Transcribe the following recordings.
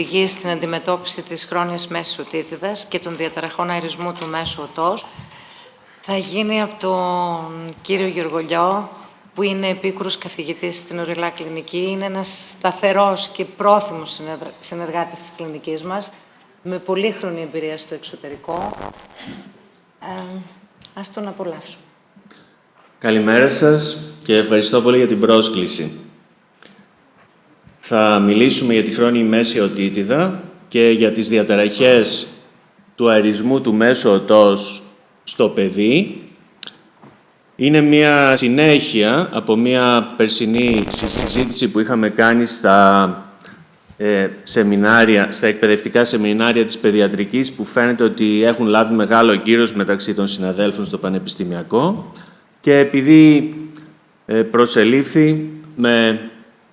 οδηγεί στην αντιμετώπιση της χρόνιας μέσης οτίτιδας και των διαταραχών αερισμού του μέσου οτός θα γίνει από τον κύριο Γεωργολιό, που είναι επίκουρος καθηγητής στην Ορειλά Κλινική. Είναι ένας σταθερός και πρόθυμος συνεργάτης της κλινικής μας, με πολύχρονη εμπειρία στο εξωτερικό. Ας τον απολαύσουμε. Καλημέρα σας και ευχαριστώ πολύ για την πρόσκληση. Θα μιλήσουμε για τη χρόνιη μέση οτίτιδα και για τις διαταραχές του αερισμού του μέσου οτός στο παιδί. Είναι μια συνέχεια από μια περσινή συζήτηση που είχαμε κάνει στα εκπαιδευτικά σεμινάρια της παιδιατρικής, που φαίνεται ότι έχουν λάβει μεγάλο κύρος μεταξύ των συναδέλφων στο πανεπιστημιακό, και επειδή προσελήφθη με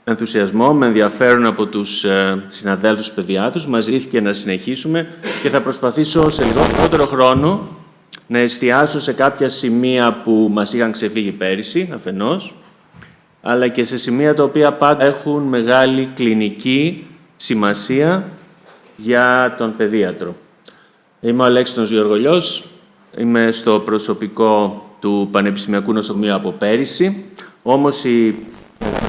ενθουσιασμό, με ενδιαφέρον από τους συναδέλφους παιδιάτρους, μας ζητήθηκε να συνεχίσουμε και θα προσπαθήσω σε λιγότερο χρόνο να εστιάσω σε κάποια σημεία που μας είχαν ξεφύγει πέρυσι, αφενός, αλλά και σε σημεία τα οποία πάντα έχουν μεγάλη κλινική σημασία για τον παιδίατρο. Είμαι ο Αλέξανδρος Γεωργολιός, είμαι στο προσωπικό του Πανεπιστημιακού Νοσοκομείου από πέρυσι, όμως η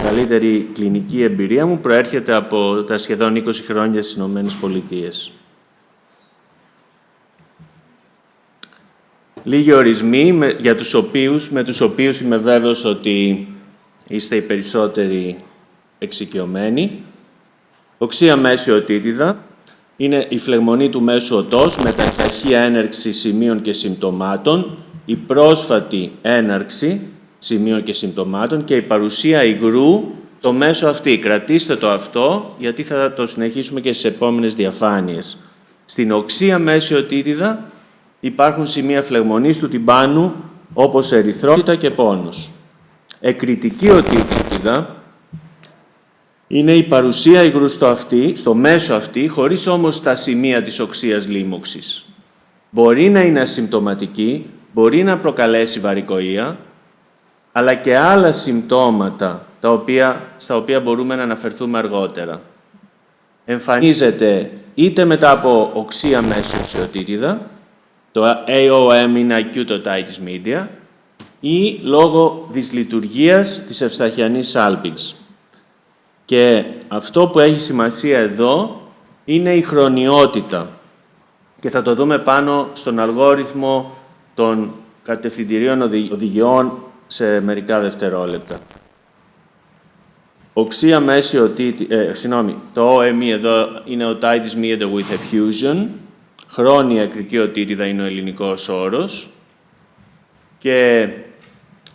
μεγαλύτερη κλινική εμπειρία μου προέρχεται από τα σχεδόν 20 χρόνια στις Ηνωμένες Πολιτείες. Λίγοι ορισμοί με τους οποίους είμαι βέβαιος ότι είστε οι περισσότεροι εξοικειωμένοι. Οξεία μέση οτίτιδα είναι η φλεγμονή του μέσου οτός με ταχύ έναρξη σημείων και συμπτωμάτων, η πρόσφατη έναρξη σημείων και συμπτωμάτων και η παρουσία υγρού στο μέσο αυτή. Κρατήστε το αυτό, γιατί θα το συνεχίσουμε και στις επόμενες διαφάνειες. Στην οξεία μέση οτίτιδα υπάρχουν σημεία φλεγμονής του τυμπάνου, όπως ερυθρότητα και πόνος. Εκρητική οτίτιδα είναι η παρουσία υγρού στο μέσο αυτή, χωρίς όμως τα σημεία της οξείας λίμωξης. Μπορεί να είναι ασυμπτωματική, μπορεί να προκαλέσει βαρικοεία, αλλά και άλλα συμπτώματα στα οποία μπορούμε να αναφερθούμε αργότερα. Εμφανίζεται είτε μετά από οξεία μέση οτίτιδα, το AOM είναι Acute Otitis Media, ή λόγω δυσλειτουργίας της ευσταχιανής σάλπιγγας. Και αυτό που έχει σημασία εδώ είναι η χρονιότητα. Και θα το δούμε πάνω στον αλγόριθμο των κατευθυντηρίων οδηγιών σε μερικά δευτερόλεπτα. Οξεία μέση το OME εδώ είναι Otitis Media with Effusion. Χρόνια εκρητική οτίτιδα είναι ο ελληνικός όρος. Και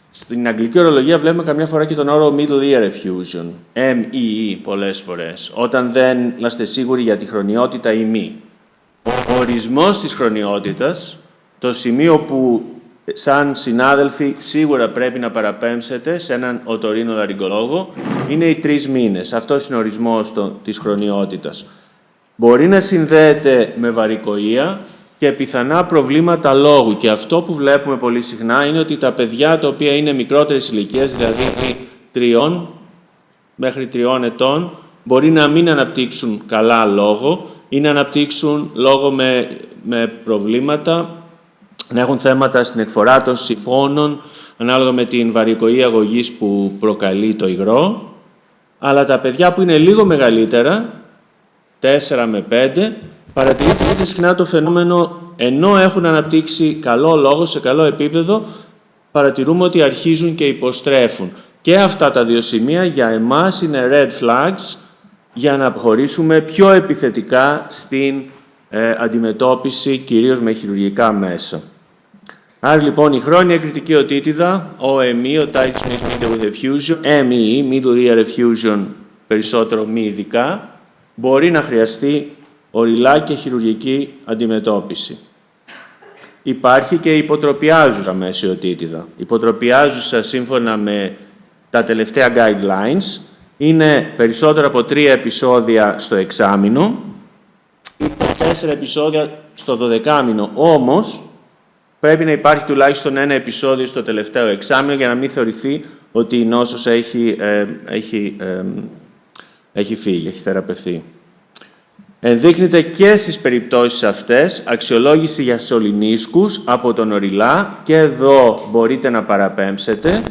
στην αγγλική ορολογία βλέπουμε καμιά φορά και τον όρο Middle Ear Effusion, MEE πολλές φορές, όταν δεν είμαστε σίγουροι για τη χρονιότητα ή μη. Ο ορισμός της χρονιότητας, το σημείο που σαν συνάδελφοι σίγουρα πρέπει να παραπέμψετε σε έναν οτορίνο-λαρυγγολόγο, είναι οι 3 μήνες. Αυτός είναι ο ορισμός της χρονιότητας. Μπορεί να συνδέεται με βαρικοεία και πιθανά προβλήματα λόγου. Και αυτό που βλέπουμε πολύ συχνά είναι ότι τα παιδιά τα οποία είναι μικρότερης ηλικίας, δηλαδή 3 μέχρι 3 ετών, μπορεί να μην αναπτύξουν καλά λόγο ή να αναπτύξουν λόγο με προβλήματα, να έχουν θέματα στην εκφορά των συμφώνων, ανάλογα με την βαρικοεία αγωγής που προκαλεί το υγρό. Αλλά τα παιδιά που είναι λίγο μεγαλύτερα, 4 με 5, παρατηρείται συχνά το φαινόμενο, ενώ έχουν αναπτύξει καλό λόγο σε καλό επίπεδο, παρατηρούμε ότι αρχίζουν και υποστρέφουν. Και αυτά τα 2 σημεία για εμάς είναι red flags για να προχωρήσουμε πιο επιθετικά στην αντιμετώπιση, κυρίως με χειρουργικά μέσα. Άρα λοιπόν η χρόνια εκρητική οτίτιδα, OME, Otitis Media with Effusion, MEE, Middle Ear Effusion, περισσότερο μη ειδικά, μπορεί να χρειαστεί ορειλά και χειρουργική αντιμετώπιση. Υπάρχει και η υποτροπιάζουσα μέση οτίτιδα. Υποτροπιάζουσα, σύμφωνα με τα τελευταία guidelines, είναι περισσότερο από 3 επεισόδια στο εξάμηνο ή 4 επεισόδια στο 12μηνο. Όμως, πρέπει να υπάρχει τουλάχιστον 1 επεισόδιο στο τελευταίο εξάμηνο για να μην θεωρηθεί ότι η νόσος έχει φύγει, έχει θεραπευθεί. Ενδείκνυται και στις περιπτώσεις αυτές αξιολόγηση για σωληνίσκους από τον οριλά και εδώ μπορείτε να παραπέμψετε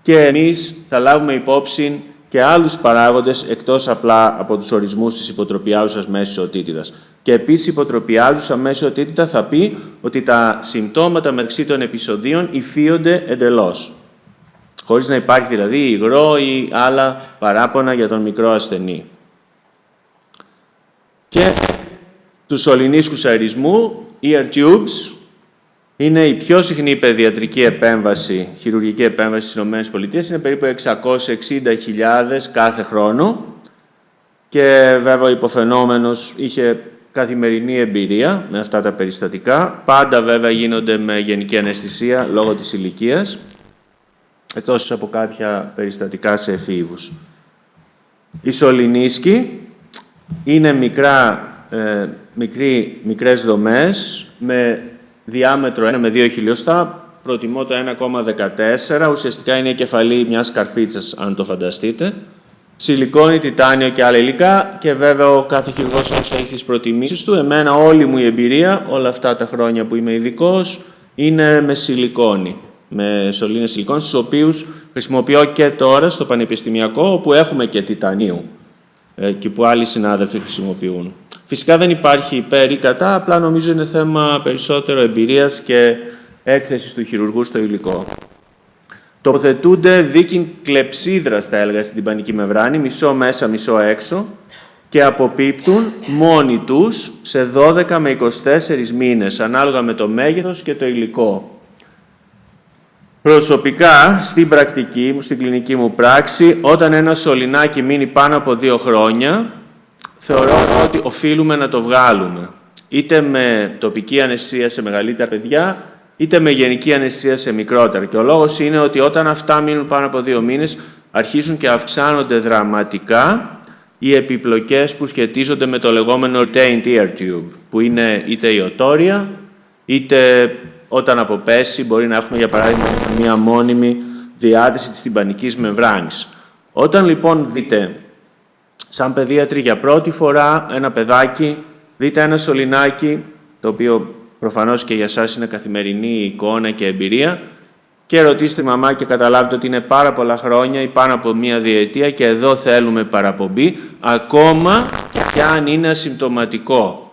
και εμείς θα λάβουμε υπόψη και άλλους παράγοντες εκτός απλά από τους ορισμούς της υποτροπιάζουσας μέσης οτίτιδας. Και επίσης η υποτροπιάζουσα μέση οτίτιδα θα πει ότι τα συμπτώματα μεταξύ των επεισοδίων υφίονται εντελώς. Χωρίς να υπάρχει δηλαδή υγρό ή άλλα παράπονα για τον μικρό ασθενή. Και τους σωληνίσκους αερισμού, ear tubes, είναι η πιο συχνή παιδιατρική επέμβαση, χειρουργική επέμβαση στις ΗΠΑ, είναι περίπου 660.000 κάθε χρόνο και βέβαια ο υποφαινόμενος είχε καθημερινή εμπειρία με αυτά τα περιστατικά. Πάντα βέβαια γίνονται με γενική αναισθησία λόγω της ηλικίας, εκτός από κάποια περιστατικά σε εφήβους. Οι σωληνίσκοι είναι μικρές δομές με διάμετρο 1 με 2 χιλιοστά, προτιμώ το 1,14, ουσιαστικά είναι η κεφαλή μιας καρφίτσας, αν το φανταστείτε. Σιλικόνη, τιτάνιο και άλλα υλικά και βέβαια ο κάθε χειρουργός έχει τις προτιμήσεις του. Εμένα όλη μου η εμπειρία, όλα αυτά τα χρόνια που είμαι ειδικός, είναι με σιλικόνη, με σωλήνες σιλικόνης, στους οποίους χρησιμοποιώ και τώρα στο πανεπιστημιακό, όπου έχουμε και τιτανίου και που άλλοι συνάδελφοι χρησιμοποιούν. Φυσικά δεν υπάρχει υπέρ ή κατά, απλά νομίζω είναι θέμα περισσότερο εμπειρίας και έκθεσης του χειρουργού στο υλικό. Τοποθετούνται δίκην κλεψίδρας, θα έλεγα, στην τυμπανική μεμβράνη, μισό μέσα, μισό έξω, και αποπίπτουν μόνοι τους σε 12 με 24 μήνες, ανάλογα με το μέγεθος και το υλικό. Προσωπικά, στην πρακτική μου, στην κλινική μου πράξη, όταν ένα σωληνάκι μείνει πάνω από 2 χρόνια, θεωρώ ότι οφείλουμε να το βγάλουμε. Είτε με τοπική αναισθησία σε μεγαλύτερα παιδιά, είτε με γενική αναισθησία σε μικρότερα. Και ο λόγος είναι ότι όταν αυτά μείνουν πάνω από 2 μήνες, αρχίζουν και αυξάνονται δραματικά οι επιπλοκές που σχετίζονται με το λεγόμενο retained ear tube, που είναι είτε η οτόρια, είτε όταν αποπέσει μπορεί να έχουμε, για παράδειγμα, μία μόνιμη διάτηση της τυμπανικής μεμβράνης. Όταν λοιπόν δείτε, σαν παιδίατροι για πρώτη φορά, ένα παιδάκι, δείτε ένα σωληνάκι, το οποίο προφανώς και για σας είναι καθημερινή εικόνα και εμπειρία, και ρωτήστε μαμά και καταλάβετε ότι είναι πάρα πολλά χρόνια ή πάνω από 1 διετία και εδώ θέλουμε παραπομπή, ακόμα και αν είναι ασυμπτωματικό.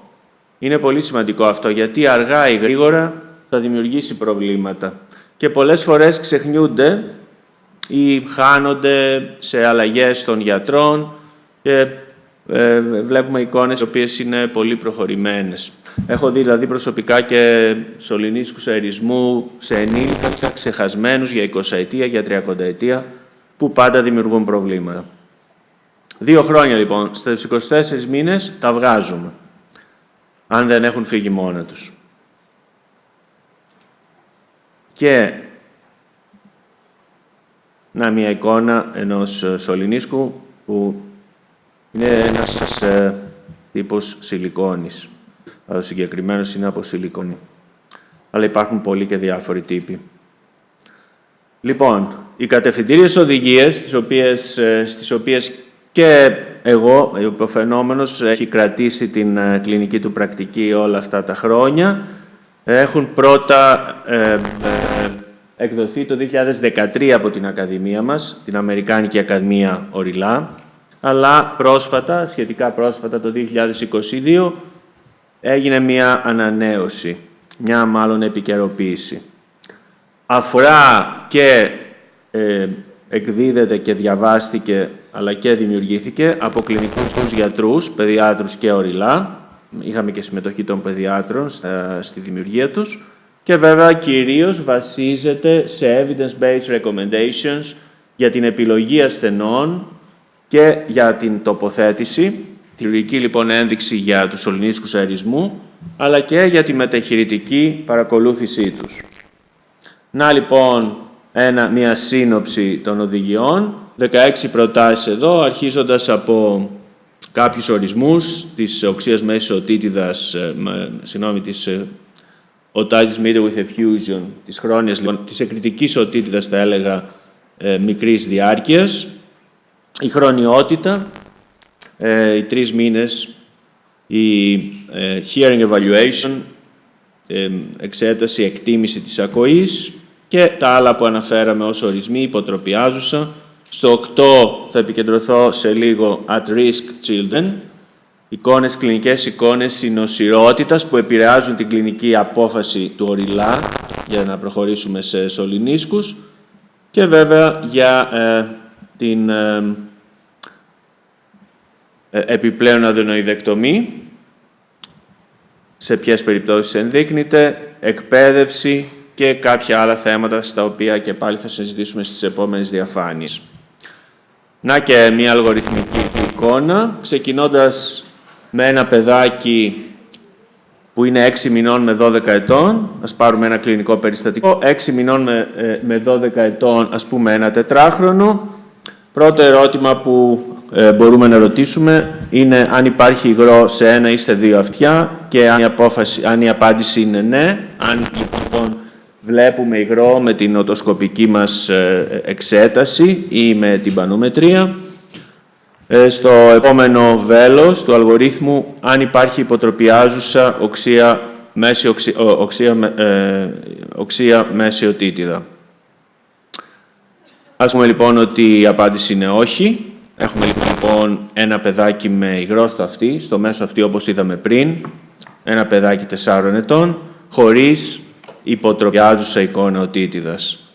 Είναι πολύ σημαντικό αυτό, γιατί αργά ή γρήγορα θα δημιουργήσει προβλήματα. Και πολλές φορές ξεχνιούνται ή χάνονται σε αλλαγές των γιατρών και βλέπουμε εικόνες οι οποίες είναι πολύ προχωρημένες. Έχω δει δηλαδή προσωπικά και σωληνίσκους αερισμού σε ενήλικα ξεχασμένους για 20 ετία, για 30 ετία, που πάντα δημιουργούν προβλήματα. 2 χρόνια λοιπόν, στους 24 μήνες τα βγάζουμε, αν δεν έχουν φύγει μόνα τους. Και μια εικόνα ενός σωληνίσκου που είναι ένας τύπος σιλικόνης. Ο συγκεκριμένος είναι από σιλικόνη. Αλλά υπάρχουν πολλοί και διάφοροι τύποι. Λοιπόν, οι κατευθυντήριες οδηγίες, στις οποίες και εγώ, ο υποφαινόμενος, έχει κρατήσει την κλινική του πρακτική όλα αυτά τα χρόνια, έχουν πρώτα εκδοθεί το 2013 από την Ακαδημία μας, την Αμερικάνικη Ακαδημία Οριλά, αλλά πρόσφατα, σχετικά πρόσφατα, το 2022, έγινε μια ανανέωση, μια μάλλον επικαιροποίηση. Αφορά και εκδίδεται και διαβάστηκε, αλλά και δημιουργήθηκε από κλινικούς γιατρούς, παιδιάτρους και οριλά. Είχαμε και συμμετοχή των παιδιάτρων στη δημιουργία τους. Και βέβαια κυρίως βασίζεται σε evidence-based recommendations για την επιλογή ασθενών και για την τοποθέτηση, τη λογική λοιπόν ένδειξη για τους σωληνίσκους αερισμού, αλλά και για τη μεταχειρητική παρακολούθησή τους. Να λοιπόν μια σύνοψη των οδηγιών, 16 προτάσεις εδώ, αρχίζοντας από κάποιους ορισμούς της οξείας μέσης οτίτιδας, της otitis media with effusion, της χρόνιας, της εκρητικής οτίτιδας, θα έλεγα, μικρής διάρκειας, η χρονιότητα, οι 3 μήνες η hearing evaluation, εξέταση, εκτίμηση της ακοής και τα άλλα που αναφέραμε ως ορισμοί, υποτροπιάζουσα. Στο 8 θα επικεντρωθώ σε λίγο at risk children, εικόνες, κλινικές εικόνες συνοσηρότητας που επηρεάζουν την κλινική απόφαση του οριλά για να προχωρήσουμε σε σωληνίσκους και βέβαια για την επιπλέον αδενοειδεκτομή, σε ποιες περιπτώσεις ενδείκνυται, εκπαίδευση και κάποια άλλα θέματα στα οποία και πάλι θα συζητήσουμε στις επόμενες διαφάνειες. Να και μια αλγοριθμική εικόνα, ξεκινώντας με ένα παιδάκι που είναι 6 μηνών με 12 ετών, ας πάρουμε ένα κλινικό περιστατικό, 6 μηνών με 12 ετών, ας πούμε ένα τετράχρονο. Πρώτο ερώτημα που μπορούμε να ρωτήσουμε είναι αν υπάρχει υγρό σε ένα ή σε δύο αυτιά και αν η απάντηση είναι ναι. Αν λοιπόν βλέπουμε υγρό με την οτοσκοπική μας εξέταση ή με την πανομετρία. Στο επόμενο βέλος του αλγορίθμου, αν υπάρχει υποτροπιάζουσα οξεία μέση οτίτιδα. Ας πούμε λοιπόν ότι η απάντηση είναι όχι. Έχουμε λοιπόν ένα παιδάκι με υγρό στο αυτί, στο μέσο αυτί όπως είδαμε πριν, ένα παιδάκι 4 ετών, χωρίς υποτροπιάζουσα εικόνα οτίτιδας.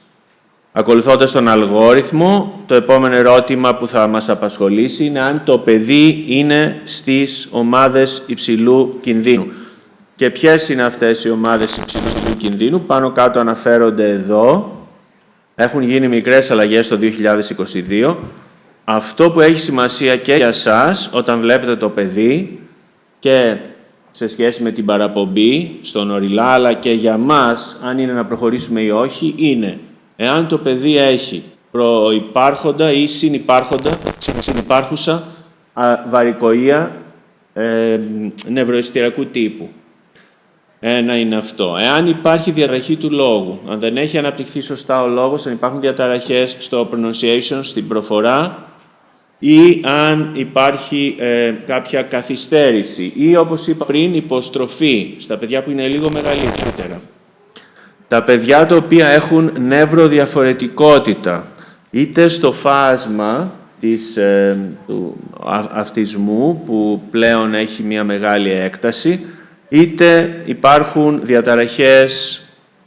Ακολουθώντας τον αλγόριθμο, το επόμενο ερώτημα που θα μας απασχολήσει είναι αν το παιδί είναι στις ομάδες υψηλού κινδύνου. Και ποιες είναι αυτές οι ομάδες υψηλού κινδύνου, πάνω κάτω αναφέρονται εδώ. Έχουν γίνει μικρές αλλαγές το 2022. Αυτό που έχει σημασία και για σας, όταν βλέπετε το παιδί και σε σχέση με την παραπομπή στον οριλά, αλλά και για μας, αν είναι να προχωρήσουμε ή όχι, είναι εάν το παιδί έχει προϋπάρχοντα ή συνυπάρχουσα βαρικοΐα νευροαισθηρακού τύπου. Ένα είναι αυτό. Εάν υπάρχει διαταραχή του λόγου, αν δεν έχει αναπτυχθεί σωστά ο λόγος, αν υπάρχουν διαταραχές στο pronunciation, στην προφορά, ή αν υπάρχει κάποια καθυστέρηση ή, όπως είπα πριν, υποστροφή στα παιδιά που είναι λίγο μεγαλύτερα. Τα παιδιά τα οποία έχουν νευροδιαφορετικότητα, είτε στο φάσμα του αυτισμού, που πλέον έχει μια μεγάλη έκταση, είτε υπάρχουν διαταραχές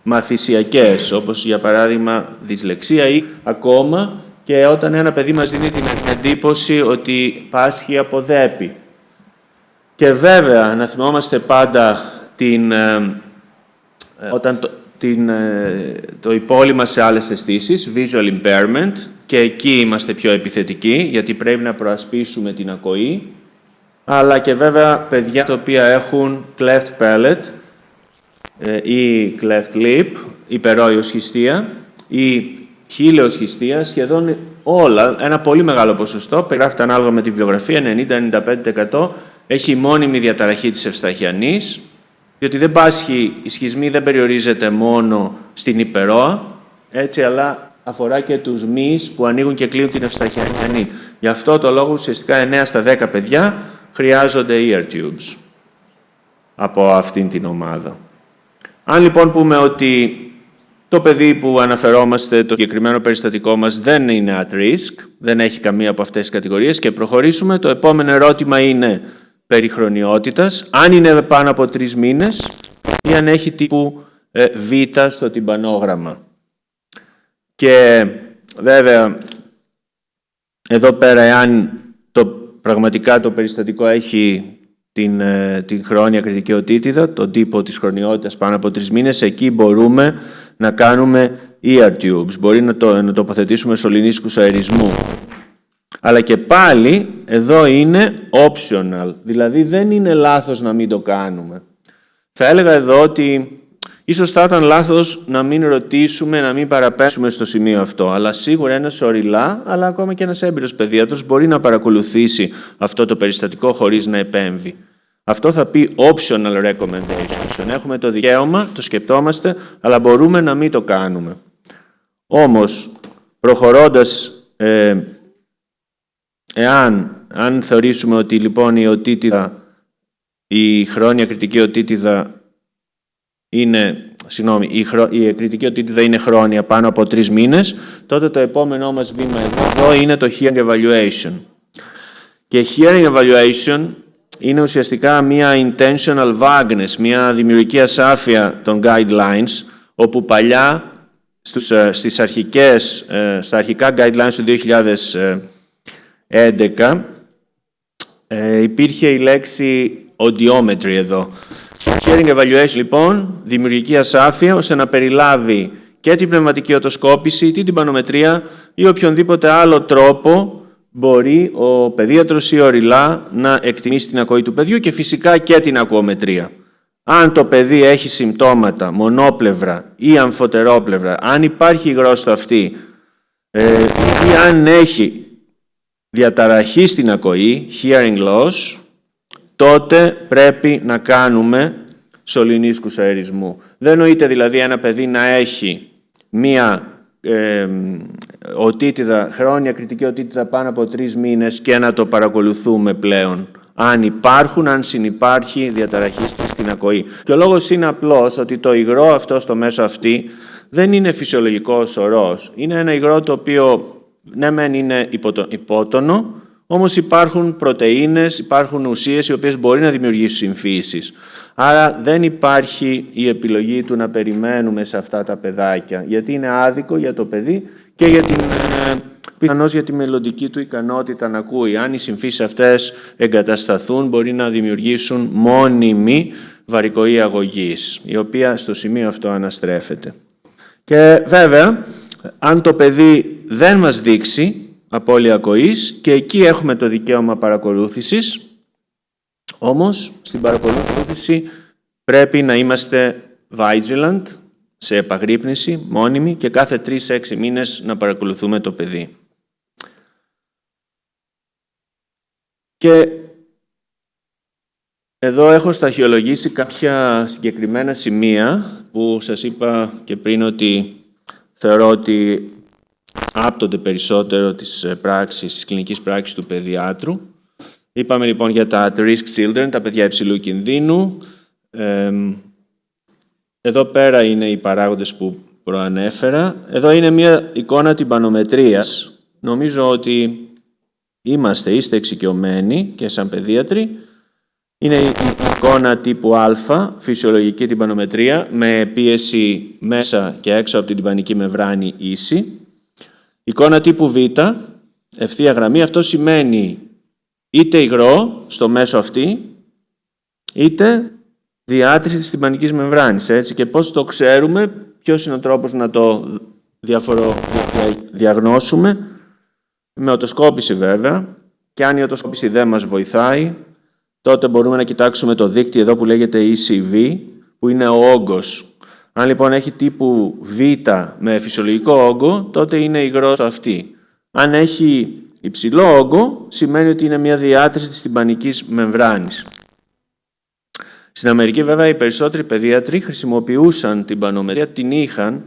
μαθησιακές, όπως για παράδειγμα δυσλεξία ή ακόμα και όταν ένα παιδί μας δίνει την εντύπωση ότι πάσχει από δέπη. Και βέβαια, να θυμόμαστε πάντα το υπόλοιμα σε άλλες αισθήσεις, visual impairment, και εκεί είμαστε πιο επιθετικοί, γιατί πρέπει να προασπίσουμε την ακοή, αλλά και βέβαια παιδιά τα οποία έχουν cleft palate ή cleft lip, υπερόιοσχιστία ή χείλεοσχιστία, σχεδόν όλα, ένα πολύ μεγάλο ποσοστό, περιγράφεται ανάλογα με τη βιογραφία, 90-95% έχει μόνιμη διαταραχή της ευσταχιανής, διότι δεν πάσχει, η σχισμή δεν περιορίζεται μόνο στην υπερόα, έτσι, αλλά αφορά και τους μυς που ανοίγουν και κλείνουν την ευσταχιανή. Γι' αυτό το λόγο ουσιαστικά 9 στα 10 παιδιά χρειάζονται ear tubes από αυτήν την ομάδα. Αν λοιπόν πούμε ότι το παιδί που αναφερόμαστε, το συγκεκριμένο περιστατικό μας, δεν είναι at risk, δεν έχει καμία από αυτές τις κατηγορίες και προχωρήσουμε, το επόμενο ερώτημα είναι περί χρονιότητας, αν είναι πάνω από 3 μήνες ή αν έχει τύπου Β στο τυμπανόγραμμα. Και βέβαια, εδώ πέρα, εάν πραγματικά το περιστατικό έχει την χρόνια κριτική οτίτιδα, τον τύπο της χρονιότητας πάνω από 3 μήνες, εκεί μπορούμε να κάνουμε ear tubes. Μπορεί να τοποθετήσουμε σωληνίσκους αερισμού. Αλλά και πάλι, εδώ είναι optional. Δηλαδή, δεν είναι λάθος να μην το κάνουμε. Θα έλεγα εδώ ότι ίσως θα ήταν λάθος να μην ρωτήσουμε, να μην παραπέμψουμε στο σημείο αυτό. Αλλά σίγουρα ένας οριλά, αλλά ακόμα και ένας έμπειρος παιδίατρος μπορεί να παρακολουθήσει αυτό το περιστατικό χωρίς να επέμβει. Αυτό θα πει optional recommendation. Έχουμε το δικαίωμα, το σκεπτόμαστε, αλλά μπορούμε να μην το κάνουμε. Όμως, προχωρώντας, αν θεωρήσουμε ότι λοιπόν η οτίτιδα η χρόνια κριτική οτίτιδα είναι, η κριτική οτίτιδα είναι χρόνια πάνω από 3 μήνες, τότε το επόμενό μας βήμα εδώ είναι το hearing evaluation. Και hearing evaluation είναι ουσιαστικά μια intentional vagueness, μια δημιουργική ασάφεια των guidelines, όπου παλιά στα αρχικά guidelines του 2011 υπήρχε η λέξη audiometry εδώ. Hearing evaluation, λοιπόν, δημιουργική ασάφεια, ώστε να περιλάβει και την πνευματική οτοσκόπηση, την τυμπανομετρία ή οποιονδήποτε άλλο τρόπο μπορεί ο παιδίατρος ή ο ρηλά να εκτιμήσει την ακοή του παιδιού και φυσικά και την ακουομετρία. Αν το παιδί έχει συμπτώματα μονόπλευρα ή αμφωτερόπλευρα, αν υπάρχει υγρός στο αυτί ή αν έχει διαταραχή στην ακοή, hearing loss, τότε πρέπει να κάνουμε σωληνίσκους αερισμού. Δεν νοείται δηλαδή ένα παιδί να έχει μία οτίτιδα, χρόνια κριτική οτίτιδα πάνω από 3 μήνες και να το παρακολουθούμε πλέον. Αν συνυπάρχει διαταραχή στην ακοή. Και ο λόγος είναι απλός ότι το υγρό αυτό στο μέσο αυτή δεν είναι φυσιολογικός ορός. Είναι ένα υγρό το οποίο ναι μεν είναι υπότονο, όμως υπάρχουν πρωτεΐνες, υπάρχουν ουσίες οι οποίες μπορεί να δημιουργήσουν συμφύσεις. Άρα δεν υπάρχει η επιλογή του να περιμένουμε σε αυτά τα παιδάκια, γιατί είναι άδικο για το παιδί και για πιθανώς για τη μελλοντική του ικανότητα να ακούει. Αν οι συμφύσεις αυτές εγκατασταθούν, μπορεί να δημιουργήσουν μόνιμη βαρικοή αγωγής, η οποία στο σημείο αυτό αναστρέφεται. Και βέβαια, αν το παιδί δεν μας δείξει απώλεια ακοής, και εκεί έχουμε το δικαίωμα παρακολούθησης, όμως στην παρακολούθηση πρέπει να είμαστε vigilant, σε επαγρύπνηση, μόνιμη, και κάθε 3-6 μήνες να παρακολουθούμε το παιδί. Και εδώ έχω σταχυολογήσει κάποια συγκεκριμένα σημεία που σας είπα και πριν ότι θεωρώ ότι άπτονται περισσότερο της κλινικής πράξης του παιδιάτρου. Είπαμε λοιπόν για τα at-risk children, τα παιδιά υψηλού κινδύνου. Εδώ πέρα είναι οι παράγοντες που προανέφερα. Εδώ είναι μια εικόνα τυμπανομετρίας. Νομίζω ότι είστε εξοικειωμένοι και σαν παιδίατροι. Είναι η εικόνα τύπου Α, φυσιολογική τυμπανομετρία, με πίεση μέσα και έξω από την τυμπανική μεμβράνη ίση. Εικόνα τύπου Β, ευθεία γραμμή, αυτό σημαίνει είτε υγρό στο μέσο αυτή, είτε διάτρηση της τυμπανικής μεμβράνης. Έτσι. Και πώς το ξέρουμε, ποιος είναι ο τρόπος να το διαγνώσουμε? Με οτοσκόπηση βέβαια, και αν η οτοσκόπηση δεν μας βοηθάει, τότε μπορούμε να κοιτάξουμε το δείκτη εδώ που λέγεται ECV, που είναι ο όγκος. Αν λοιπόν έχει τύπου Β με φυσιολογικό όγκο, τότε είναι υγρό στο αυτί. Αν έχει υψηλό όγκο, σημαίνει ότι είναι μια διάτρηση της τυμπανικής μεμβράνης. Στην Αμερική βέβαια οι περισσότεροι παιδίατροι χρησιμοποιούσαν την τυμπανομετρία, την είχαν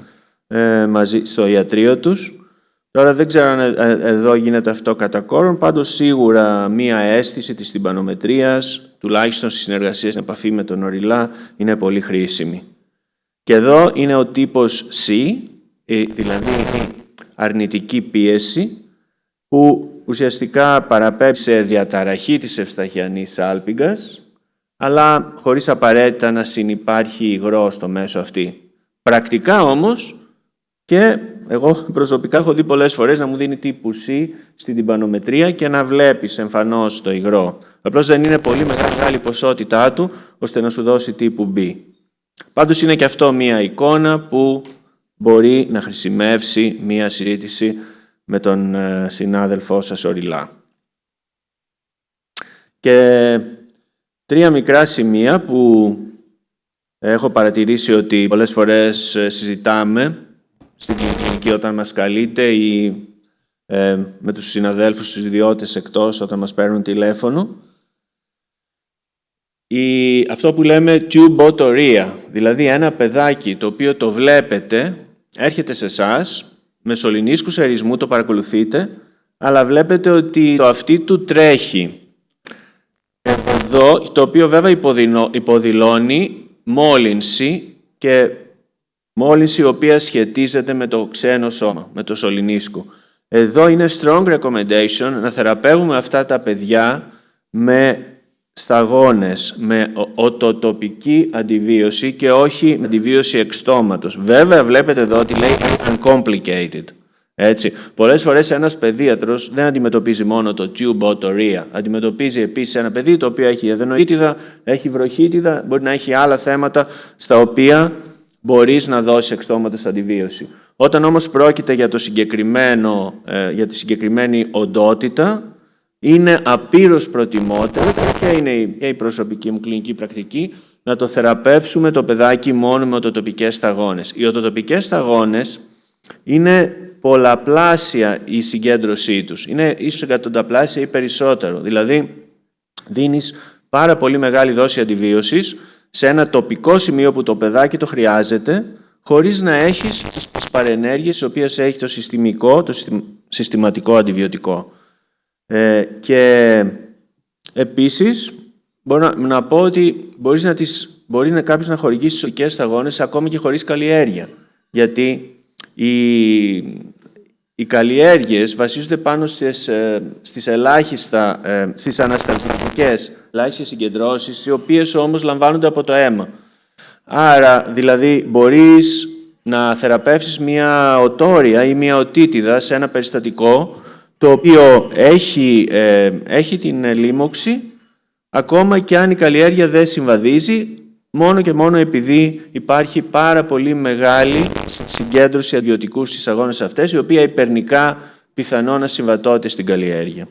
μαζί στο ιατρείο τους. Τώρα δεν ξέρω αν εδώ γίνεται αυτό κατά κόρον, πάντως σίγουρα μία αίσθηση της τυμπανομετρίας, τουλάχιστον στη συνεργασία, στην επαφή με τον οριλά, είναι πολύ χρήσιμη. Και εδώ είναι ο τύπος C, δηλαδή αρνητική πίεση, που ουσιαστικά παραπέμπει σε διαταραχή της ευσταχιανής σάλπιγγας, αλλά χωρίς απαραίτητα να συνυπάρχει υγρό στο μέσο αυτή. Πρακτικά όμως, και εγώ προσωπικά έχω δει πολλές φορές να μου δίνει τύπου C στην τυμπανομετρία και να βλέπεις εμφανώς το υγρό. Απλώς δεν είναι πολύ μεγάλη η ποσότητά του, ώστε να σου δώσει τύπου B. Πάντως είναι και αυτό μία εικόνα που μπορεί να χρησιμεύσει μία συζήτηση με τον συνάδελφό σας οριλά. Και 3 μικρά σημεία που έχω παρατηρήσει ότι πολλές φορές συζητάμε στην κλινική όταν μας καλείτε ή με τους συναδέλφους, τους ιδιώτες εκτός όταν μας παίρνουν τηλέφωνο. Αυτό που λέμε tubotoria, δηλαδή ένα παιδάκι το οποίο το βλέπετε, έρχεται σε εσάς, με σωληνίσκους αερισμού το παρακολουθείτε, αλλά βλέπετε ότι το αυτί του τρέχει. Εδώ εδώ, το οποίο βέβαια υποδηλώνει μόλυνση και μόλυνση η οποία σχετίζεται με το ξένο σώμα, με το σωληνίσκο. Εδώ είναι strong recommendation να θεραπεύουμε αυτά τα παιδιά με σταγόνες, με οτοτοπική αντιβίωση και όχι με αντιβίωση εξ στόματος. Βέβαια, βλέπετε εδώ ότι λέει uncomplicated. Έτσι. Πολλές φορές ένας παιδίατρος δεν αντιμετωπίζει μόνο το tube otorrhea. Αντιμετωπίζει επίσης ένα παιδί το οποίο έχει αδενοήτιδα, έχει βροχίτιδα, μπορεί να έχει άλλα θέματα στα οποία μπορείς να δώσεις εξ στόματος αντιβίωση. Όταν όμως πρόκειται για, για τη συγκεκριμένη οντότητα, είναι απείρως προτιμότερο και είναι η προσωπική μου κλινική πρακτική να το θεραπεύσουμε το παιδάκι μόνο με οτοτοπικές σταγόνες. Οι οτοτοπικές σταγόνες είναι πολλαπλάσια η συγκέντρωσή τους. Είναι ίσως εκατονταπλάσια ή περισσότερο. Δηλαδή, δίνεις πάρα πολύ μεγάλη δόση αντιβίωσης σε ένα τοπικό σημείο που το παιδάκι το χρειάζεται, χωρίς να έχεις τις παρενέργειες τις οποίες έχει το συστηματικό αντιβιωτικό. Και επίσης, μπορώ να πω ότι μπορεί κάποιος να χορηγήσει οτοτοπικές σταγόνες ακόμη και χωρίς καλλιέργεια. Γιατί οι καλλιέργειες βασίζονται πάνω στις ανασταλτικές ελάχιστες συγκεντρώσεις, οι οποίες όμως λαμβάνονται από το αίμα. Άρα, δηλαδή, μπορείς να θεραπεύσεις μία οτόρια ή μία οτίτιδα σε ένα περιστατικό το οποίο έχει την λίμωξη, ακόμα και αν η καλλιέργεια δεν συμβαδίζει, μόνο και μόνο επειδή υπάρχει πάρα πολύ μεγάλη συγκέντρωση αντιβιωτικού στις αγώνες αυτές, η οποία υπερνικά πιθανό να συμβατώνεται στην καλλιέργεια.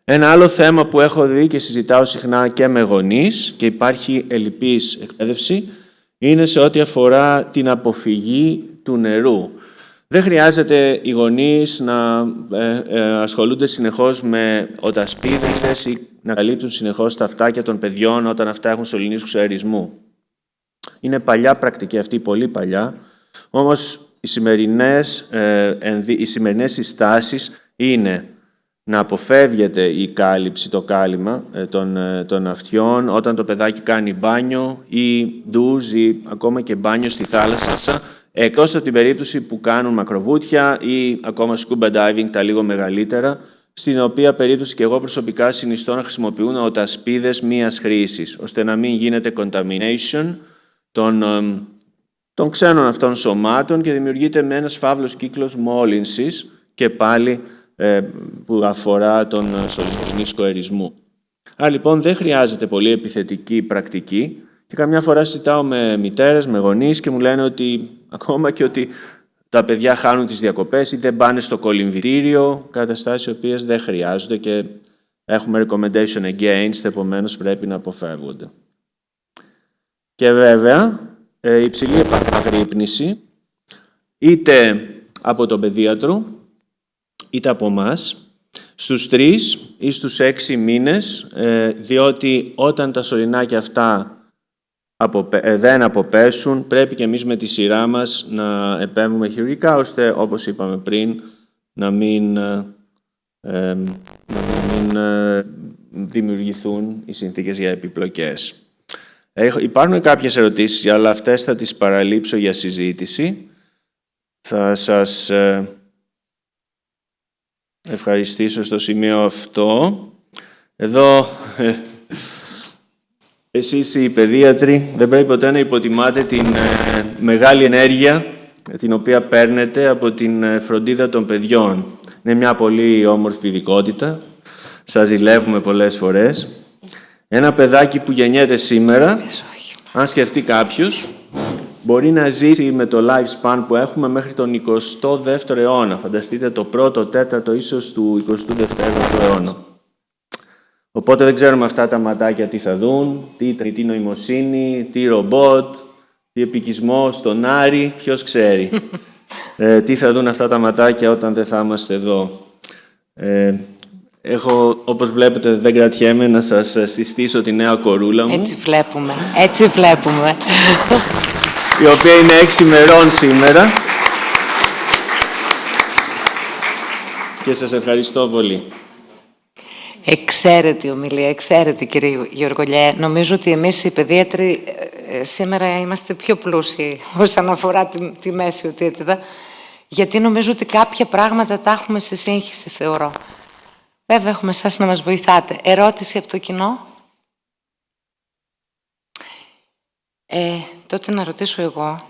Ένα άλλο θέμα που έχω δει και συζητάω συχνά και με γονείς και υπάρχει ελλειπής εκπαίδευση, είναι σε ό,τι αφορά την αποφυγή του νερού. Δεν χρειάζεται οι γονείς να ασχολούνται συνεχώς με οτασπίδες ή να καλύπτουν συνεχώς τα αυτάκια των παιδιών όταν αυτά έχουν σωληνίσκους αερισμού. Είναι παλιά πρακτική αυτή, πολύ παλιά, όμως οι σημερινές συστάσεις είναι να αποφεύγεται η κάλυψη, το κάλυμα των αυτιών όταν το παιδάκι κάνει μπάνιο ή ντουζ ή ακόμα και μπάνιο στη θάλασσα, εκτός από την περίπτωση που κάνουν μακροβούτια ή ακόμα scuba diving, τα λίγο μεγαλύτερα, στην οποία περίπτωση και εγώ προσωπικά συνιστώ να χρησιμοποιούν οτασπίδες μίας χρήσης, ώστε να μην γίνεται contamination των ξένων αυτών σωμάτων και δημιουργείται με ένας φαύλος κύκλος μόλυνσης και πάλι που αφορά τον σωληνίσκο αερισμό. Άρα λοιπόν δεν χρειάζεται πολύ επιθετική πρακτική και καμιά φορά συζητάω με μητέρες, με γονείς και μου λένε ότι ακόμα και ότι τα παιδιά χάνουν τις διακοπές ή δεν πάνε στο κολυμβητήριο, καταστάσεις οι οποίες δεν χρειάζονται και έχουμε recommendation against, επομένως πρέπει να αποφεύγονται. Και βέβαια, υψηλή επαγρύπνηση, είτε από τον παιδίατρο, είτε από εμάς, στους 3 ή στους 6 μήνες, διότι όταν τα σωληνάκια αυτά δεν αποπέσουν, πρέπει και εμείς με τη σειρά μας να επέμβουμε χειρουργικά, ώστε, όπως είπαμε πριν, να μην δημιουργηθούν οι συνθήκες για επιπλοκές. Υπάρχουν κάποιες ερωτήσεις, αλλά αυτές θα τις παραλείψω για συζήτηση. Θα σας ευχαριστήσω στο σημείο αυτό. Εδώ, εσείς οι παιδίατροι δεν πρέπει ποτέ να υποτιμάτε την μεγάλη ενέργεια την οποία παίρνετε από την φροντίδα των παιδιών. Είναι μια πολύ όμορφη ειδικότητα. Σας ζηλεύουμε πολλές φορές. Ένα παιδάκι που γεννιέται σήμερα, αν σκεφτεί κάποιος, μπορεί να ζήσει με το lifespan που έχουμε μέχρι τον 22ο αιώνα. Φανταστείτε το πρώτο, τέταρτο, ίσως του 22ου αιώνα. Οπότε δεν ξέρουμε αυτά τα ματάκια τι θα δουν, τι τεχνητή νοημοσύνη, τι ρομπότ, τι επικισμό στον Άρη, ποιος ξέρει. Τι θα δουν αυτά τα ματάκια όταν δεν θα είμαστε εδώ. Έχω, όπως βλέπετε, δεν κρατιέμαι να σας συστήσω τη νέα κορούλα μου. Έτσι βλέπουμε, έτσι βλέπουμε. Η οποία είναι 6 ημερών σήμερα. Και σας ευχαριστώ πολύ. Εξαίρετη ομιλία, εξαίρετη κύριε Γεωργολιέ. Νομίζω ότι εμείς οι παιδίατροι σήμερα είμαστε πιο πλούσιοι όσον αφορά τη μέση οτίτιδα, γιατί νομίζω ότι κάποια πράγματα τα έχουμε σε σύγχυση, θεωρώ. Βέβαια, έχουμε εσάς να μας βοηθάτε. Ερώτηση από το κοινό. Τότε να ρωτήσω εγώ.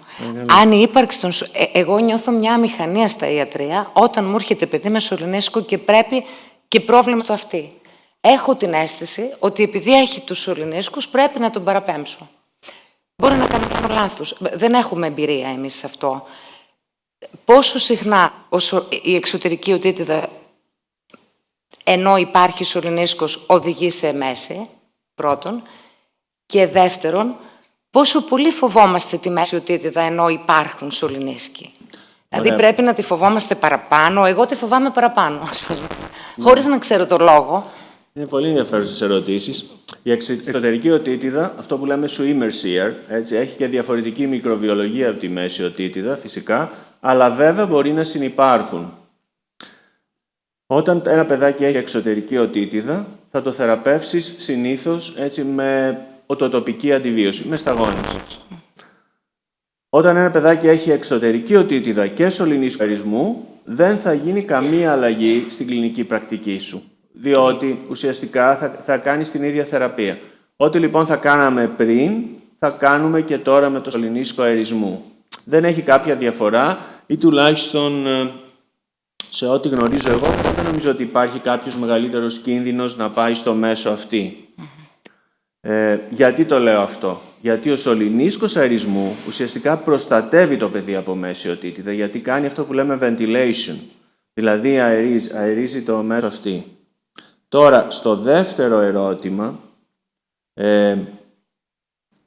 Αν η ύπαρξη των... εγώ νιώθω μια αμηχανία στα ιατρεία όταν μου έρχεται παιδί με σωληνίσκο και πρέπει και πρόβλημα στο αυτί. Έχω την αίσθηση ότι επειδή έχει τους σωληνίσκους πρέπει να τον παραπέμψω. Μπορεί να κάνω λάθος. Δεν έχουμε εμπειρία εμείς σε αυτό. Πόσο συχνά η εξωτερική οτίτιδα, ενώ υπάρχει σωληνίσκος, οδηγεί σε μέση, πρώτον, και δεύτερον, πόσο πολύ φοβόμαστε τη μέση οτίτιδα ενώ υπάρχουν σωληνίσκοι. Δηλαδή πρέπει να τη φοβόμαστε παραπάνω. Εγώ τη φοβάμαι παραπάνω, χωρίς να ξέρω το λόγο. Είναι πολύ ενδιαφέρουσες ερωτήσεις. Η εξωτερική οτίτιδα, αυτό που λέμε swimmer sear, έτσι, έχει και διαφορετική μικροβιολογία από τη μέση οτίτιδα, φυσικά, αλλά βέβαια μπορεί να συνυπάρχουν. Όταν ένα παιδάκι έχει εξωτερική οτίτιδα, θα το θεραπεύσεις συνήθως έτσι, με οτοτοπική αντιβίωση, με σταγόνηση. Όταν ένα παιδάκι έχει εξωτερική οτίτιδα και σωληνίσκου αερισμού, δεν θα γίνει καμία αλλαγή στην κλινική πρακτική σου. Διότι ουσιαστικά θα κάνεις την ίδια θεραπεία. Ό,τι λοιπόν θα κάναμε πριν, θα κάνουμε και τώρα με το σωληνίσκο αερισμού. Δεν έχει κάποια διαφορά ή τουλάχιστον σε ό,τι γνωρίζω εγώ, δεν νομίζω ότι υπάρχει κάποιος μεγαλύτερος κίνδυνος να πάει στο μέσο αυτή. Γιατί το λέω αυτό? Γιατί ο σωληνίσκος αερισμού ουσιαστικά προστατεύει το παιδί από μέση οτίτιδα, γιατί κάνει αυτό που λέμε ventilation, δηλαδή αερίζει το μέσο αυτή. Τώρα, στο δεύτερο ερώτημα,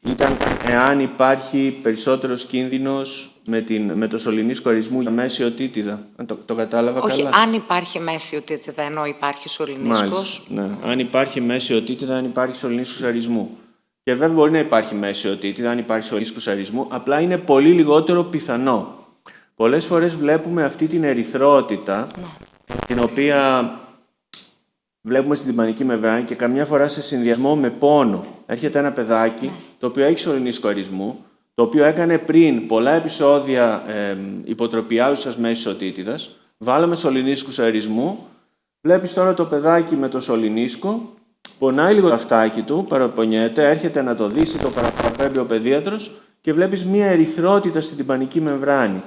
ήταν εάν υπάρχει περισσότερος κίνδυνος με το σωληνίσκο αερισμό για μέση οτίτιδα. Το κατάλαβα καλά? Όχι, αν υπάρχει μέση οτίτιδα ενώ υπάρχει σωληνίσκος. Μάλιστα, ναι. Αν υπάρχει μέση οτίτιδα, αν υπάρχει σωληνίσκος αερισμού. Και βέβαια μπορεί να υπάρχει μέση οτίτιδα, αν υπάρχει σωληνίσκος αερισμού, απλά είναι πολύ λιγότερο πιθανό. Πολλές φορές βλέπουμε αυτή την ερυθρότητα, την οποία βλέπουμε στην τυμπανική μεμβράνη και καμιά φορά σε συνδυασμό με πόνο. Έρχεται ένα παιδάκι το οποίο έχει σωληνίσκο αερισμό, το οποίο έκανε πριν πολλά επεισόδια υποτροπιάζουσας μέσης οτίτιδας, βάλαμε σωληνίσκους αερισμού, βλέπεις τώρα το παιδάκι με το σωληνίσκο, πονάει λίγο το αυτάκι του, παραπονιέται, έρχεται να το δει, το παραπέμπει ο παιδίατρος και βλέπεις μία ερυθρότητα στην τυμπανική μεμβράνη.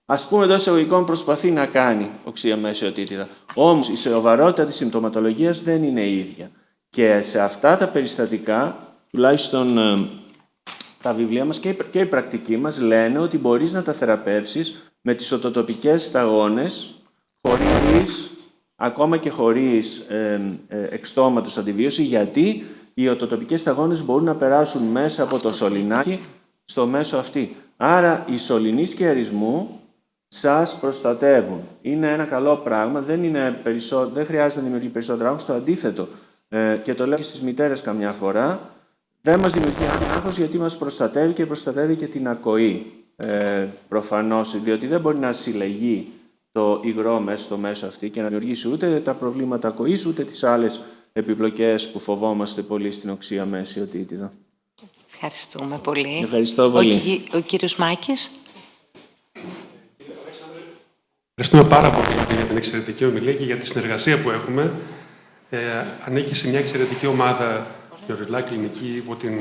Ας πούμε εντός εισαγωγικών προσπαθεί να κάνει οξεία μέση οτίτιδα. Όμως η σοβαρότητα της συμπτωματολογίας δεν είναι ίδια. Και σε αυτά τα περιστατικά, τουλάχιστον τα βιβλία μας και η πρακτική μας λένε ότι μπορείς να τα θεραπεύσεις με τις οτοτοπικές σταγόνες, ακόμα και χωρίς εξτόματος αντιβίωση, γιατί οι οτοτοπικές σταγόνες μπορούν να περάσουν μέσα από το σωληνάκι στο μέσο αυτή. Άρα οι σωληνίσκοι αερισμού σας προστατεύουν. Είναι ένα καλό πράγμα, δεν χρειάζεται να δημιουργεί περισσότερο άγχος, το αντίθετο. Και το λέω και στις μητέρες καμιά φορά, δεν μας δημιουργεί άγχος γιατί μας προστατεύει και προστατεύει και την ακοή. Προφανώς, διότι δεν μπορεί να συλλεγεί το υγρό μέσα στο μέσο αυτή και να δημιουργήσει ούτε τα προβλήματα ακοής, ούτε τις άλλες επιπλοκές που φοβόμαστε πολύ στην οξεία μέση οτίτιδα. Ευχαριστούμε πολύ. Ευχαριστώ πολύ. Ο κύριος Μάκης. Ευχαριστούμε πάρα πολύ για την εξαιρετική ομιλία και για τη συνεργασία που έχουμε. Ανήκει σε μια εξαιρετική ομάδα γεωργικά κλινική υπό την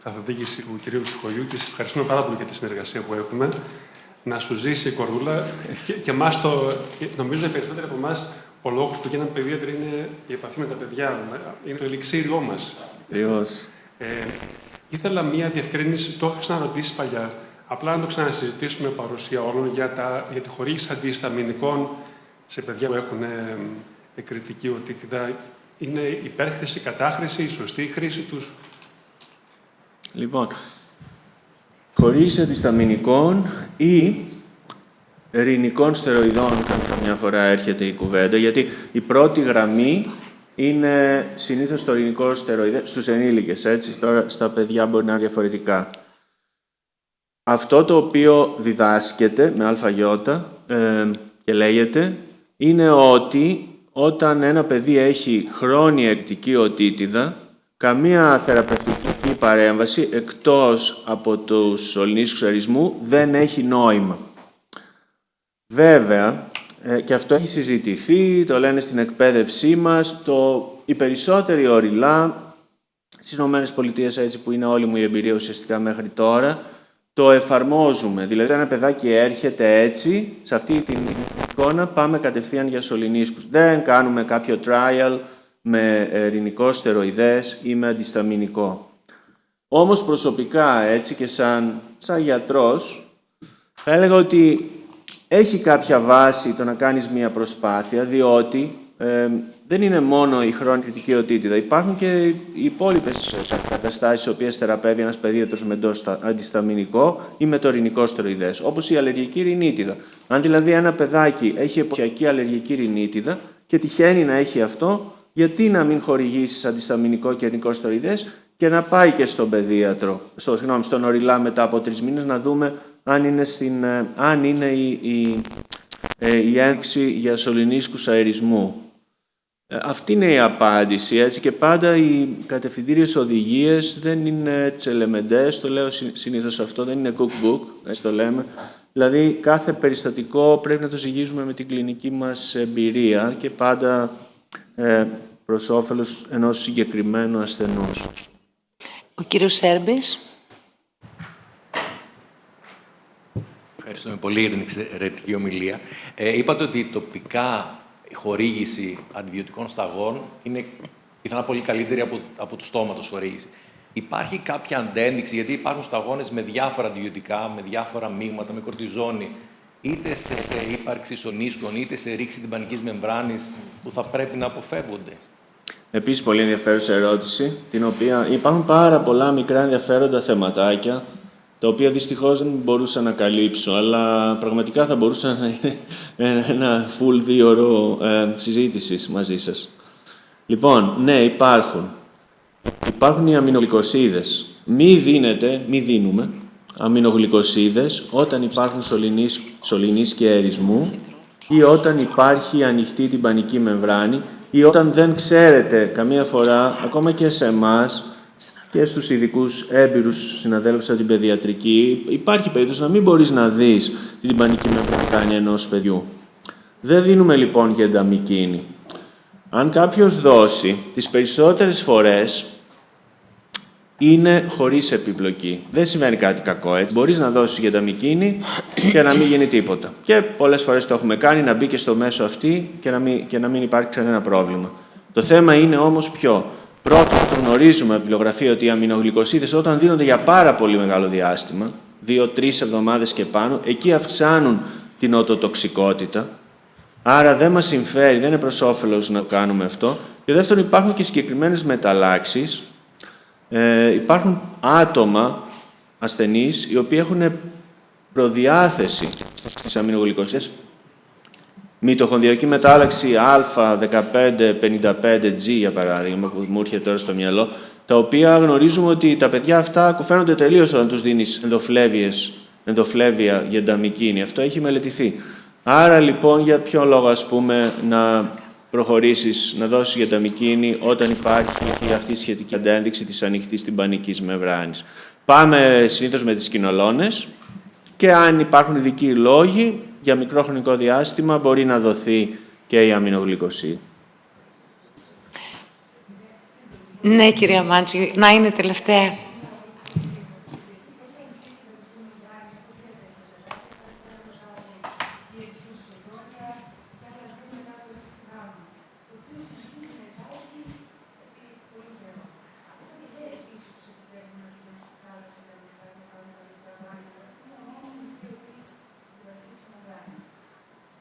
καθοδήγηση του κυρίου Ψυχολιού. Της ευχαριστούμε πάρα πολύ για τη συνεργασία που έχουμε. Να σου ζήσει η κορδούλα. Και εμάς νομίζω οι περισσότεροι από εμάς ο λόγος που γίναμε παιδίατροι είναι η επαφή με τα παιδιά. Είναι το ελιξίριό μας. Ακριβώς. Ήθελα μία διευκρίνηση, το είχα ξαναρωτήσει παλιά. Απλά να το ξανασυζητήσουμε παρουσία όλων για τη χορήγηση αντιχισταμινικών σε παιδιά που έχουν εκρητική οτίτιδα. Είναι υπέρχρηση, κατάχρηση, η σωστή χρήση τους? Λοιπόν, χορήγηση αντισταμινικών ή ειρηνικών στεροειδών, καμιά φορά έρχεται η κουβέντα, γιατί η πρώτη γραμμή είναι συνήθως το ειρηνικό στεροειδέ στους ενήλικες, έτσι. Τώρα στα παιδιά μπορεί να είναι διαφορετικά. Αυτό το οποίο διδάσκεται με αλφαγιώτα και λέγεται είναι ότι όταν ένα παιδί έχει χρόνια εκτική οτίτιδα, καμία θεραπευτική παρέμβαση εκτός από τους σωληνίσκους αερισμού δεν έχει νόημα. Βέβαια, και αυτό έχει συζητηθεί, το λένε στην εκπαίδευσή μας, οι περισσότεροι οριλά, στις ΗΠΑ, έτσι που είναι όλη μου η εμπειρία ουσιαστικά μέχρι τώρα, το εφαρμόζουμε. Δηλαδή, ένα παιδάκι έρχεται έτσι, σε αυτή την εικόνα, πάμε κατευθείαν για σωληνίσκους. Δεν κάνουμε κάποιο trial με ειρηνικό στεροειδές ή με αντισταμινικό. Όμως προσωπικά, έτσι και σαν γιατρός, θα έλεγα ότι έχει κάποια βάση το να κάνεις μία προσπάθεια, διότι δεν είναι μόνο η χρόνια κριτική οτίτιδα. Υπάρχουν και οι υπόλοιπες καταστάσεις, οι οποίες θεραπεύει ένας παιδίατρος με αντισταμινικό ή με το ειρηνικό στεροειδές, όπως η αλλεργική ρινίτιδα. Αν δηλαδή ένα παιδάκι έχει εποχιακή αλλεργική ρινίτιδα και τυχαίνει να έχει αυτό, γιατί να μην χορηγήσεις αντισταμινικό και ειρηνικό στεροειδές και να πάει και στον παιδίατρο, στον οριλά μετά από 3 μήνες, να δούμε αν είναι η ένδειξη για σωληνίσκους αερισμού. Αυτή είναι η απάντηση, έτσι, και πάντα οι κατευθυντήριες οδηγίες δεν είναι τσελεμεντές, το λέω συνήθως αυτό, δεν είναι cookbook, έτσι το λέμε. Δηλαδή, κάθε περιστατικό πρέπει να το ζυγίζουμε με την κλινική μας εμπειρία και πάντα προς όφελος ενός συγκεκριμένου ασθενούς. Ο κύριος Σέρμπης. Ευχαριστούμε πολύ για την εξαιρετική ομιλία. Είπατε ότι τοπικά η χορήγηση αντιβιωτικών σταγών είναι πιθανά πολύ καλύτερη από του στόματος χορήγηση. Υπάρχει κάποια αντένδειξη, γιατί υπάρχουν σταγόνες με διάφορα αντιβιωτικά, με διάφορα μείγματα, με κορτιζόνη, είτε σε ύπαρξη σωνίσκων, είτε σε ρήξη τυμπανικής μεμβράνης, που θα πρέπει να αποφεύγονται. Επίσης, πολύ ενδιαφέρουσα ερώτηση, την οποία υπάρχουν πάρα πολλά μικρά ενδιαφέροντα θεματάκια, τα οποία δυστυχώς δεν μπορούσα να καλύψω, αλλά πραγματικά θα μπορούσα να είναι ένα full 2ωρο συζήτησης μαζί σας. Λοιπόν, ναι, υπάρχουν. Υπάρχουν οι αμινογλυκοσίδες. Μη δίνουμε αμινογλυκοσίδες όταν υπάρχουν σωληνίσκοι αερισμού ή όταν υπάρχει ανοιχτή τυμπανική μεμβράνη ή όταν δεν ξέρετε καμία φορά, ακόμα και σε εμάς, και στους ειδικούς έμπειρους συναδέλφους από την παιδιατρική, υπάρχει περίπτωση να μην μπορείς να δεις την τυμπανική μεμβράνη ενός παιδιού. Δεν δίνουμε λοιπόν γενταμικίνη. Αν κάποιος δώσει, τις περισσότερες φορές είναι χωρίς επιπλοκή. Δεν σημαίνει κάτι κακό, έτσι. Μπορείς να δώσεις γενταμικίνη και να μην γίνει τίποτα. Και πολλές φορές το έχουμε κάνει, να μπει και στο μέσο αυτή και να μην υπάρχει κανένα πρόβλημα. Το θέμα είναι όμως ποιο. Πρώτον, το γνωρίζουμε από βιβλιογραφία ότι οι αμινογλυκοσίδες όταν δίνονται για πάρα πολύ μεγάλο διάστημα, 2-3 εβδομάδες και πάνω, εκεί αυξάνουν την οτοτοξικότητα. Άρα δεν μας συμφέρει, δεν είναι προς όφελος να το κάνουμε αυτό. Και δεύτερον, υπάρχουν και συγκεκριμένες μεταλλάξεις. Υπάρχουν άτομα ασθενείς οι οποίοι έχουν προδιάθεση στις αμινογλυκοσίδες. Μυτοχονδριακή μετάλλαξη Α1555G, για παράδειγμα, που μου έρχεται τώρα στο μυαλό, τα οποία γνωρίζουμε ότι τα παιδιά αυτά κουφαίνονται τελείως όταν τους δίνεις ενδοφλέβια γενταμικίνη. Αυτό έχει μελετηθεί. Άρα, λοιπόν, για ποιο λόγο, ας πούμε, να προχωρήσεις, να δώσεις γενταμικίνη όταν υπάρχει αυτή η σχετική αντένδειξη της ανοιχτής τυμπανικής μεμβράνης. Πάμε συνήθως με τις κοινολώνες και αν υπάρχουν ειδικοί λόγοι, για μικρό χρονικό διάστημα μπορεί να δοθεί και η αμινογλυκοσίδη. Ναι, κυρία Μάντζη, να είναι τελευταία.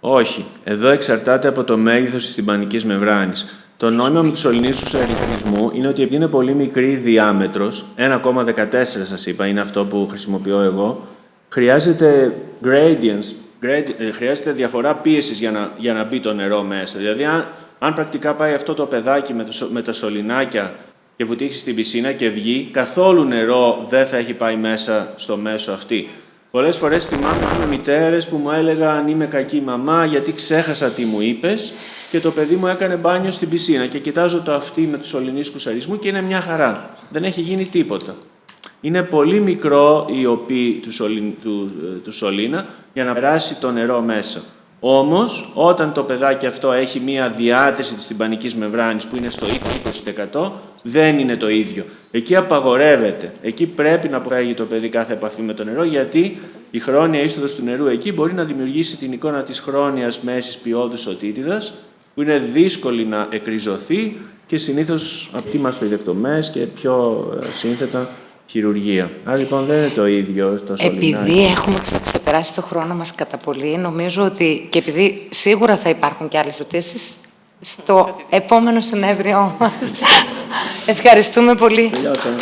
Όχι. Εδώ εξαρτάται από το μέγεθος της τυμπανικής μεμβράνης. Το νόημα με τους σωληνίσκους αερισμού είναι ότι επειδή είναι πολύ μικρή διάμετρος, 1,14 σας είπα, είναι αυτό που χρησιμοποιώ εγώ, χρειάζεται gradients, χρειάζεται διαφορά πίεσης για να μπει το νερό μέσα. Δηλαδή, αν πρακτικά πάει αυτό το παιδάκι με τα σωληνάκια και βουτήξει στην πισίνα και βγει, καθόλου νερό δεν θα έχει πάει μέσα στο μέσο αυτή. Πολλές φορές θυμάμαι μητέρες που μου έλεγαν είμαι κακή μαμά γιατί ξέχασα τι μου είπες και το παιδί μου έκανε μπάνιο στην πισίνα και κοιτάζω το αυτί με τους σωληνίσκους αρισμού και είναι μια χαρά. Δεν έχει γίνει τίποτα. Είναι πολύ μικρό η οπή του σωλήνα για να περάσει το νερό μέσα. Όμως, όταν το παιδάκι αυτό έχει μία διάτηση της τυμπανικής μεμβράνης που είναι στο 20%, δεν είναι το ίδιο. Εκεί απαγορεύεται. Εκεί πρέπει να αποφεύγει το παιδί κάθε επαφή με το νερό, γιατί η χρόνια είσοδος του νερού εκεί μπορεί να δημιουργήσει την εικόνα της χρόνιας μέσης ποιόδους οτίτιδας, που είναι δύσκολη να εκριζωθεί και συνήθως από τι μαστοειδεκτομές και πιο σύνθετα χειρουργία. Άρα λοιπόν δεν είναι το ίδιο το σωληνάκι. Επειδή έχουμε ξεπεράσει το χρόνο μας κατά πολύ, νομίζω ότι και επειδή σίγουρα θα υπάρχουν και άλλες ερωτήσεις, στο επόμενο συνέδριό μας. Ευχαριστούμε πολύ. Τελειώσαμε.